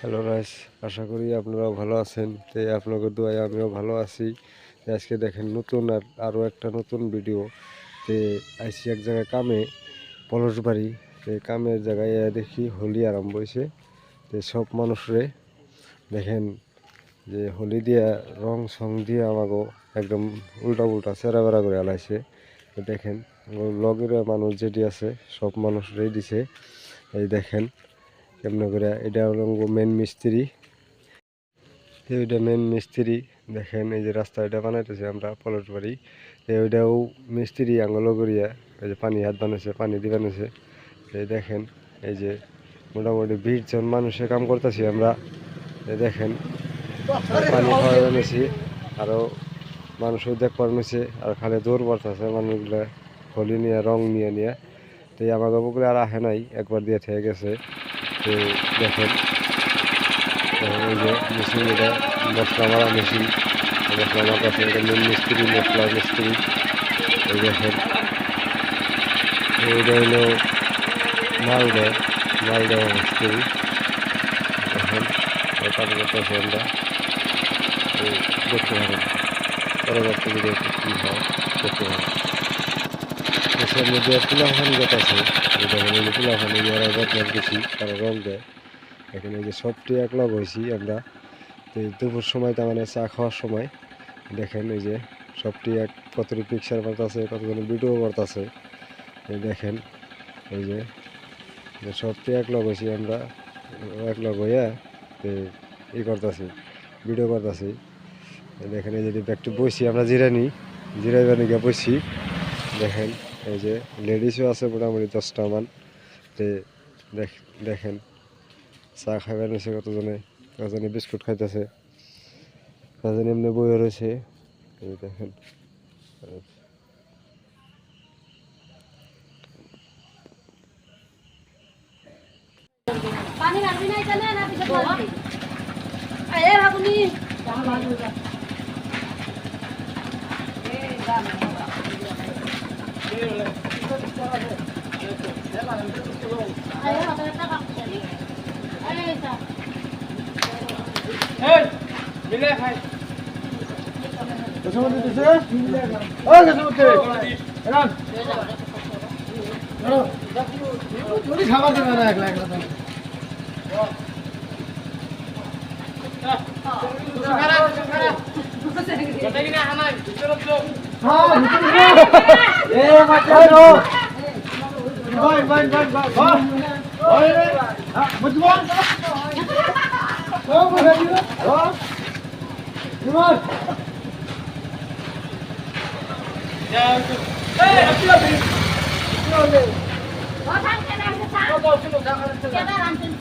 Hello guys, আশা করি আপনারাও ভালো আছেন। তো আপনাদের দোয়ায় আমিও ভালো আছি। আজকে দেখেন নতুন আরও একটা নতুন ভিডিও। তে আইসি এক জায়গায় কামে, পলাশবাড়ি। কামের জায়গায় দেখি হোলি আরম্ভ হয়েছে। তো সব মানুষরে দেখেন যে হোলি দিয়া রং সং দিয়ে আমাকে একদম উল্টা উল্টা চেরা বেড়া করে আলাইছে। তো দেখেন লগের মানুষ যেটি আছে সব মানুষরাই দিছে। এই দেখেন কেমন করে, এটা হলো মেন মিস্ত্রি। ওইটা মেন মিস্ত্রি। দেখেন এই যে রাস্তা এটা বানাইতেছে আমরা পলাশবাড়ি। ওইটাও মিস্ত্রি আঙুল করিয়া এই যে পানি হাত বানাইছে, পানি দিয়ে বানাইছে। এই দেখেন এই যে মোটামুটি 20 জন মানুষের কাম করতেছি আমরা। এই দেখেন পানি খাওয়া বানিয়েছি, আরও মানুষও দেখবার নিছে, আর খালি দৌড় পড়তেছে মানুষগুলা হোলি নিয়ে রং নিয়ে নিয়ে। তো আমাকে পুকুরে আর আহে নাই, একবার দিয়ে থেকে গেছে। তো দেখেন এই যে মেশিন, এটা মশলা মারা মেশিন, মশলা মারা কাছে এটা মেন মিস্ত্রি, মশলা মিস্ত্রি। এই দেখেন এইটা হলো মালদা মিস্ত্রি। দেখেন কাজ করতেছে আমরা, দেখতে পারেন পরবর্তী ভিডিও কী হয় দেখতে পারেন। দেশের মধ্যে তুলাফানি যেটা আছে, এটা হলো তুলাফানি যারা যত্ন বেশি তারা রং দেয়। এখানে এই যে সবটি একলগ হয়েছি আমরা। তো দুপুর সময় তার মানে চা খাওয়ার সময় দেখেন এই যে সবটি এক কতটি পিকচার বাড়তেছে, কতজন ভিডিও বাড়তেছে। এই দেখেন এই যে সবটি একলগ হয়েছি আমরা, একলগ হইয়া ই করতেছি, ভিডিও করতেছি। দেখেন এই যে একটু বসি আমরা, জিরাইবানি গিয়ে বসি। দেখেন এই যে লেডিসও আছে মোটামুটি 10টা মান। তো দেখেন চা খাইবার নিছে কতজনে বিস্কুট খাইতেছে, কতজন এমনি বইয়ে রয়েছে। এই দেখেন পানি রাখবি না এখানে না পিছে পড়বি আরে ভাগুনি মিলে খাই কসমতে দিছে ও কসমতে এরান তুমি খাবার দিবে না একলা একলা ও থাক কেন আছে থাক কেন রাখছেন